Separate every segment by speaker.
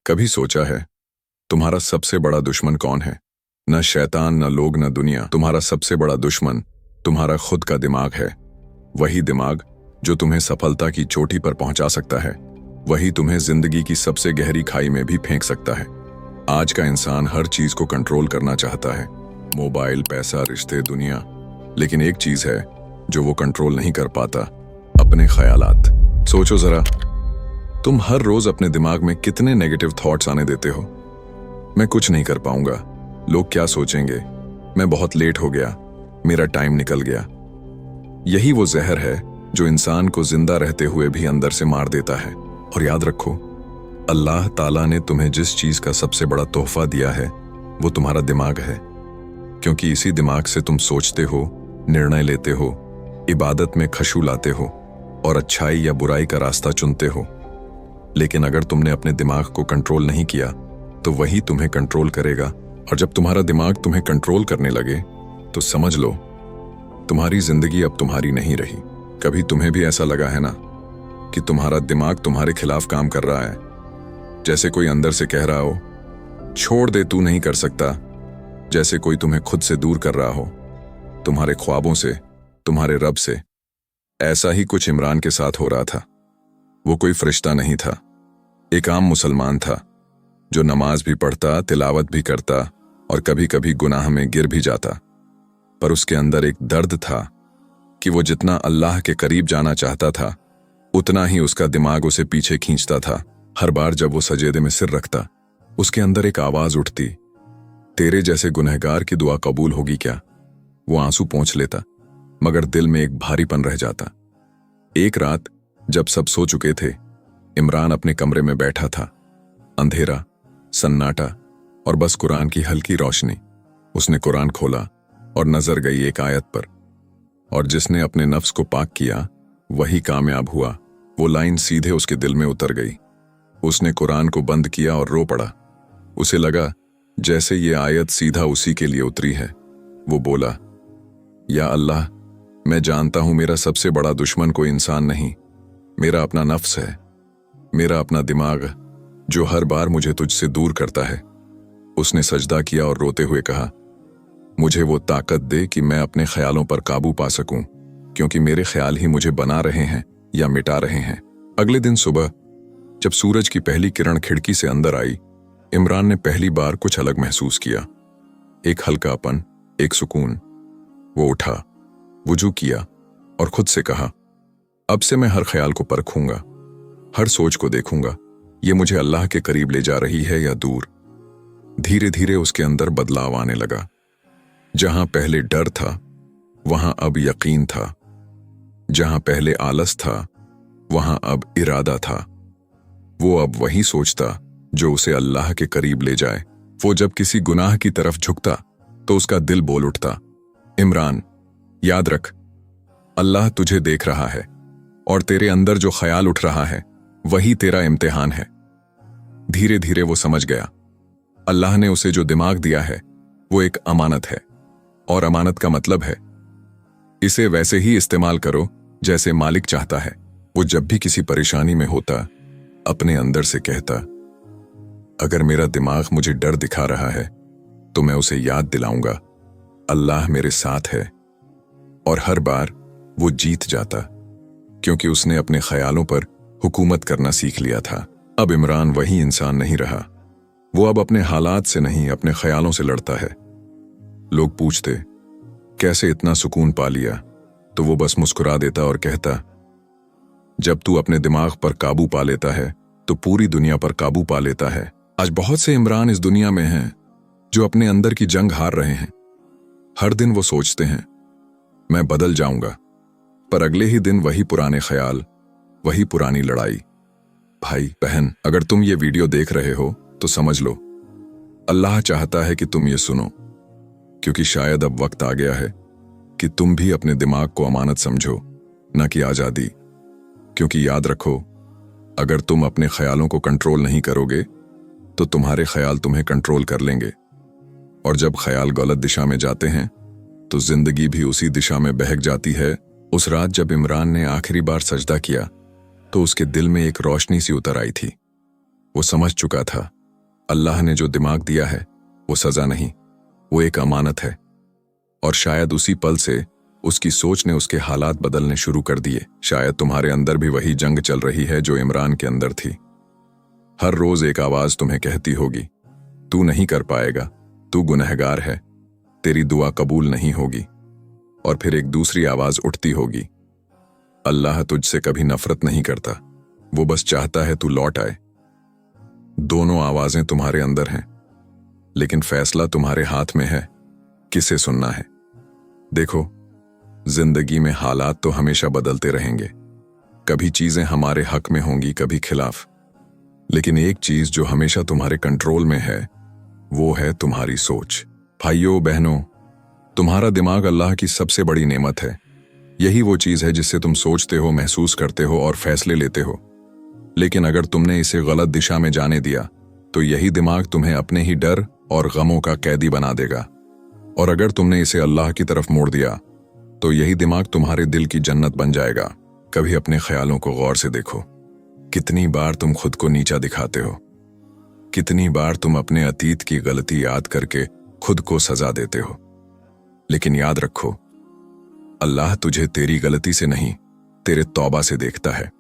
Speaker 1: कभी सोचा है तुम्हारा सबसे बड़ा दुश्मन कौन है? न शैतान, न लोग, न दुनिया। तुम्हारा सबसे बड़ा दुश्मन तुम्हारा खुद का दिमाग है। वही दिमाग जो तुम्हें सफलता की चोटी पर पहुंचा सकता है, वही तुम्हें जिंदगी की सबसे गहरी खाई में भी फेंक सकता है। आज का इंसान हर चीज को कंट्रोल करना चाहता है, मोबाइल, पैसा, रिश्ते, दुनिया। लेकिन एक चीज है जो वो कंट्रोल नहीं कर पाता, अपने ख्यालात। सोचो जरा, तुम हर रोज अपने दिमाग में कितने नेगेटिव थॉट्स आने देते हो। मैं कुछ नहीं कर पाऊंगा, लोग क्या सोचेंगे, मैं बहुत लेट हो गया, मेरा टाइम निकल गया। यही वो जहर है जो इंसान को जिंदा रहते हुए भी अंदर से मार देता है। और याद रखो, अल्लाह ताला ने तुम्हें जिस चीज का सबसे बड़ा तोहफा दिया है वो तुम्हारा दिमाग है, क्योंकि इसी दिमाग से तुम सोचते हो, निर्णय लेते हो, इबादत में खशू लाते हो और अच्छाई या बुराई का रास्ता चुनते हो। लेकिन अगर तुमने अपने दिमाग को कंट्रोल नहीं किया तो वही तुम्हें कंट्रोल करेगा। और जब तुम्हारा दिमाग तुम्हें कंट्रोल करने लगे तो समझ लो तुम्हारी जिंदगी अब तुम्हारी नहीं रही। कभी तुम्हें भी ऐसा लगा है ना कि तुम्हारा दिमाग तुम्हारे खिलाफ काम कर रहा है, जैसे कोई अंदर से कह रहा हो छोड़ दे, तू नहीं कर सकता। जैसे कोई तुम्हें खुद से दूर कर रहा हो, तुम्हारे ख्वाबों से, तुम्हारे रब से। ऐसा ही कुछ इमरान के साथ हो रहा था। वो कोई फरिश्ता नहीं था, एक आम मुसलमान था जो नमाज भी पढ़ता, तिलावत भी करता और कभी कभी गुनाह में गिर भी जाता। पर उसके अंदर एक दर्द था कि वो जितना अल्लाह के करीब जाना चाहता था, उतना ही उसका दिमाग उसे पीछे खींचता था। हर बार जब वो सजेदे में सिर रखता, उसके अंदर एक आवाज उठती, तेरे जैसे गुनहगार की दुआ कबूल होगी क्या? वो आंसू पोंछ लेता, मगर दिल में एक भारीपन रह जाता। एक रात जब सब सो चुके थे, इमरान अपने कमरे में बैठा था। अंधेरा, सन्नाटा और बस कुरान की हल्की रोशनी। उसने कुरान खोला और नजर गई एक आयत पर, और जिसने अपने नफ्स को पाक किया वही कामयाब हुआ। वो लाइन सीधे उसके दिल में उतर गई। उसने कुरान को बंद किया और रो पड़ा। उसे लगा जैसे ये आयत सीधा उसी के लिए उतरी है। वो बोला, या अल्लाह, मैं जानता हूं मेरा सबसे बड़ा दुश्मन कोई इंसान नहीं, मेरा अपना नफ्स है, मेरा अपना दिमाग, जो हर बार मुझे तुझसे दूर करता है। उसने सजदा किया और रोते हुए कहा, मुझे वो ताकत दे कि मैं अपने ख्यालों पर काबू पा सकूं, क्योंकि मेरे ख्याल ही मुझे बना रहे हैं या मिटा रहे हैं। अगले दिन सुबह जब सूरज की पहली किरण खिड़की से अंदर आई, इमरान ने पहली बार कुछ अलग महसूस किया। एक हल्कापन, एक सुकून। वो उठा, वुजू किया और खुद से कहा, अब से मैं हर ख्याल को परखूंगा, हर सोच को देखूंगा, ये मुझे अल्लाह के करीब ले जा रही है या दूर। धीरे धीरे उसके अंदर बदलाव आने लगा। जहां पहले डर था वहां अब यकीन था, जहां पहले आलस था वहां अब इरादा था। वो अब वही सोचता जो उसे अल्लाह के करीब ले जाए। वो जब किसी गुनाह की तरफ झुकता तो उसका दिल बोल उठता, इमरान, याद रख, अल्लाह तुझे देख रहा है और तेरे अंदर जो ख्याल उठ रहा है वही तेरा इम्तिहान है। धीरे धीरे वो समझ गया, अल्लाह ने उसे जो दिमाग दिया है वो एक अमानत है, और अमानत का मतलब है इसे वैसे ही इस्तेमाल करो जैसे मालिक चाहता है। वो जब भी किसी परेशानी में होता, अपने अंदर से कहता, अगर मेरा दिमाग मुझे डर दिखा रहा है तो मैं उसे याद दिलाऊंगा, अल्लाह मेरे साथ है। और हर बार वो जीत जाता, क्योंकि उसने अपने ख्यालों पर हुकूमत करना सीख लिया था। अब इमरान वही इंसान नहीं रहा। वो अब अपने हालात से नहीं, अपने ख्यालों से लड़ता है। लोग पूछते, कैसे इतना सुकून पा लिया? तो वो बस मुस्कुरा देता और कहता, जब तू अपने दिमाग पर काबू पा लेता है तो पूरी दुनिया पर काबू पा लेता है। आज बहुत से इमरान इस दुनिया में हैं जो अपने अंदर की जंग हार रहे हैं। हर दिन वो सोचते हैं, मैं बदल जाऊंगा, पर अगले ही दिन वही पुराने ख्याल, वही पुरानी लड़ाई। भाई बहन, अगर तुम ये वीडियो देख रहे हो तो समझ लो, अल्लाह चाहता है कि तुम ये सुनो, क्योंकि शायद अब वक्त आ गया है कि तुम भी अपने दिमाग को अमानत समझो, न कि आजादी। क्योंकि याद रखो, अगर तुम अपने ख्यालों को कंट्रोल नहीं करोगे तो तुम्हारे ख्याल तुम्हें कंट्रोल कर लेंगे। और जब ख्याल गलत दिशा में जाते हैं तो जिंदगी भी उसी दिशा में बहक जाती है। उस रात जब इमरान ने आखिरी बार सजदा किया तो उसके दिल में एक रोशनी सी उतर आई थी। वो समझ चुका था अल्लाह ने जो दिमाग दिया है वो सजा नहीं, वो एक अमानत है। और शायद उसी पल से उसकी सोच ने उसके हालात बदलने शुरू कर दिए। शायद तुम्हारे अंदर भी वही जंग चल रही है जो इमरान के अंदर थी। हर रोज एक आवाज तुम्हें कहती होगी, तू नहीं कर पाएगा, तू गुनहगार है, तेरी दुआ कबूल नहीं होगी। और फिर एक दूसरी आवाज उठती होगी, अल्लाह तुझसे कभी नफरत नहीं करता, वो बस चाहता है तू लौट आए। दोनों आवाजें तुम्हारे अंदर हैं, लेकिन फैसला तुम्हारे हाथ में है, किसे सुनना है। देखो, जिंदगी में हालात तो हमेशा बदलते रहेंगे। कभी चीजें हमारे हक में होंगी, कभी खिलाफ। लेकिन एक चीज जो हमेशा तुम्हारे कंट्रोल में है, वो है तुम्हारी सोच। भाइयों बहनों, तुम्हारा दिमाग अल्लाह की सबसे बड़ी नेमत है। यही वो चीज है जिससे तुम सोचते हो, महसूस करते हो और फैसले लेते हो। लेकिन अगर तुमने इसे गलत दिशा में जाने दिया तो यही दिमाग तुम्हें अपने ही डर और गमों का कैदी बना देगा। और अगर तुमने इसे अल्लाह की तरफ मोड़ दिया तो यही दिमाग तुम्हारे दिल की जन्नत बन जाएगा। कभी अपने ख्यालों को गौर से देखो। कितनी बार तुम खुद को नीचा दिखाते हो, कितनी बार तुम अपने अतीत की गलती याद करके खुद को सजा देते हो। लेकिन याद रखो, अल्लाह तुझे तेरी गलती से नहीं, तेरे तौबा से देखता है।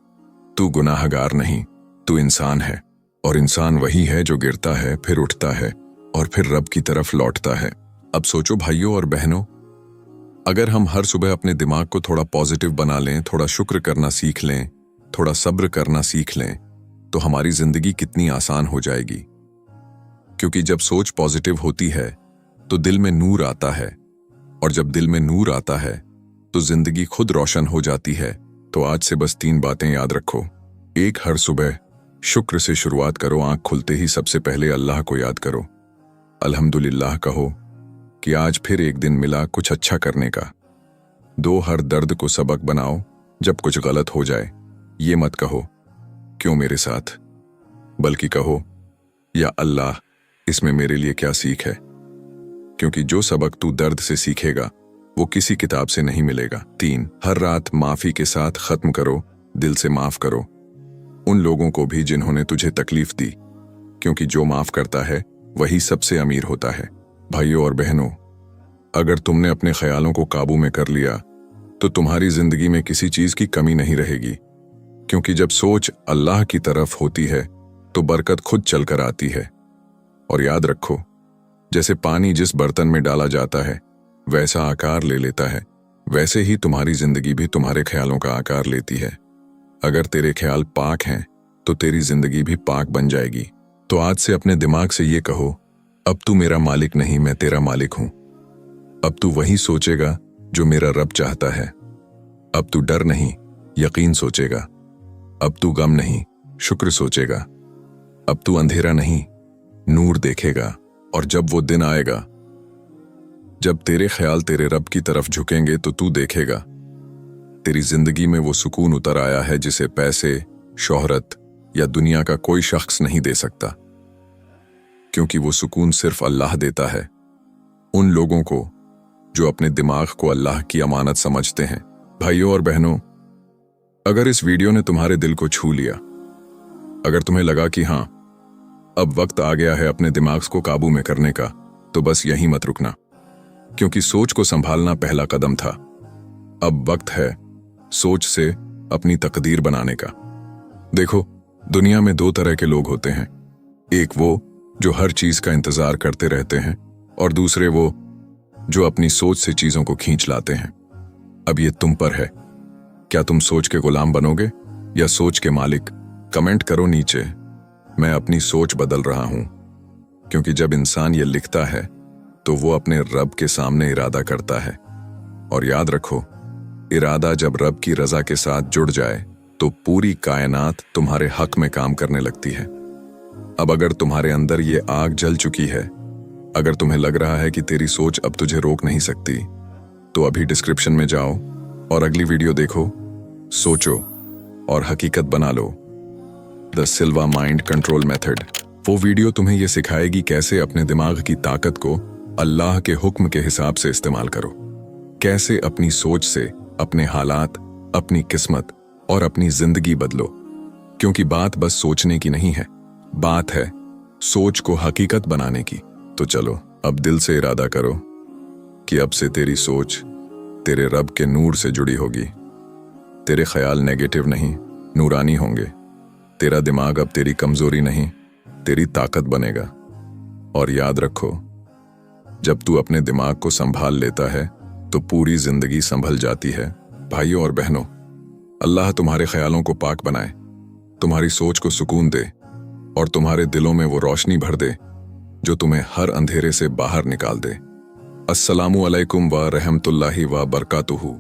Speaker 1: तू गुनाहगार नहीं, तू इंसान है। और इंसान वही है जो गिरता है, फिर उठता है और फिर रब की तरफ लौटता है। अब सोचो भाइयों और बहनों, अगर हम हर सुबह अपने दिमाग को थोड़ा पॉजिटिव बना लें, थोड़ा शुक्र करना सीख लें, थोड़ा सब्र करना सीख लें, तो हमारी जिंदगी कितनी आसान हो जाएगी। क्योंकि जब सोच पॉजिटिव होती है तो दिल में नूर आता है, और जब दिल में नूर आता है तो जिंदगी खुद रोशन हो जाती है। तो आज से बस 3 बातें याद रखो। एक, हर सुबह शुक्र से शुरुआत करो। आंख खुलते ही सबसे पहले अल्लाह को याद करो। अल्हम्दुलिल्लाह कहो कि आज फिर एक दिन मिला कुछ अच्छा करने का। 2, हर दर्द को सबक बनाओ। जब कुछ गलत हो जाए ये मत कहो क्यों मेरे साथ, बल्कि कहो या अल्लाह, इसमें मेरे लिए क्या सीख है। क्योंकि जो सबक तू दर्द से सीखेगा वो किसी किताब से नहीं मिलेगा। 3, हर रात माफी के साथ खत्म करो। दिल से माफ करो उन लोगों को भी जिन्होंने तुझे तकलीफ दी, क्योंकि जो माफ करता है वही सबसे अमीर होता है। भाइयों और बहनों, अगर तुमने अपने ख्यालों को काबू में कर लिया तो तुम्हारी जिंदगी में किसी चीज की कमी नहीं रहेगी। क्योंकि जब सोच अल्लाह की तरफ होती है तो बरकत खुद चलकर आती है। और याद रखो, जैसे पानी जिस बर्तन में डाला जाता है वैसा आकार ले लेता है, वैसे ही तुम्हारी जिंदगी भी तुम्हारे ख्यालों का आकार लेती है। अगर तेरे ख्याल पाक हैं तो तेरी जिंदगी भी पाक बन जाएगी। तो आज से अपने दिमाग से ये कहो, अब तू मेरा मालिक नहीं, मैं तेरा मालिक हूं। अब तू वही सोचेगा जो मेरा रब चाहता है। अब तू डर नहीं, यकीन सोचेगा। अब तू गम नहीं, शुक्र सोचेगा। अब तू अंधेरा नहीं, नूर देखेगा। और जब वो दिन आएगा जब तेरे ख्याल तेरे रब की तरफ झुकेंगे तो तू देखेगा तेरी जिंदगी में वो सुकून उतर आया है जिसे पैसे, शोहरत या दुनिया का कोई शख्स नहीं दे सकता। क्योंकि वो सुकून सिर्फ अल्लाह देता है उन लोगों को जो अपने दिमाग को अल्लाह की अमानत समझते हैं। भाइयों और बहनों, अगर इस वीडियो ने तुम्हारे दिल को छू लिया, अगर तुम्हें लगा कि हां, अब वक्त आ गया है अपने दिमाग को काबू में करने का, तो बस यहीं मत रुकना। क्योंकि सोच को संभालना पहला कदम था। अब वक्त है सोच से अपनी तकदीर बनाने का। देखो, दुनिया में 2 तरह के लोग होते हैं। एक वो जो हर चीज का इंतजार करते रहते हैं, और दूसरे वो जो अपनी सोच से चीजों को खींच लाते हैं। अब ये तुम पर है, क्या तुम सोच के गुलाम बनोगे या सोच के मालिक? कमेंट करो नीचे, मैं अपनी सोच बदल रहा हूं। क्योंकि जब इंसान ये लिखता है तो वो अपने रब के सामने इरादा करता है। और याद रखो, इरादा जब रब की रजा के साथ जुड़ जाए तो पूरी कायनात तुम्हारे हक में काम करने लगती है। अब अगर तुम्हारे अंदर ये आग जल चुकी है, अगर तुम्हें लग रहा है कि तेरी सोच अब तुझे रोक नहीं सकती, तो अभी डिस्क्रिप्शन में जाओ और अगली वीडियो देखो। सोचो और हकीकत बना लो, the Silva mind control method. वो वीडियो तुम्हें यह सिखाएगी कैसे अपने दिमाग की ताकत को अल्लाह के हुक्म के हिसाब से इस्तेमाल करो, कैसे अपनी सोच से अपने हालात, अपनी किस्मत और अपनी जिंदगी बदलो। क्योंकि बात बस सोचने की नहीं है, बात है सोच को हकीकत बनाने की। तो चलो अब दिल से इरादा करो कि अब से तेरी सोच तेरे रब के नूर से जुड़ी होगी। तेरे ख्याल नेगेटिव नहीं, नूरानी होंगे। तेरा दिमाग अब तेरी कमजोरी नहीं, तेरी ताकत बनेगा। और याद रखो, जब तू अपने दिमाग को संभाल लेता है तो पूरी जिंदगी संभल जाती है। भाइयों और बहनों, अल्लाह तुम्हारे ख्यालों को पाक बनाए, तुम्हारी सोच को सुकून दे और तुम्हारे दिलों में वो रोशनी भर दे जो तुम्हें हर अंधेरे से बाहर निकाल दे। अस्सलामु अलैकुम व रहमतुल्लाहि व बरकातुहू।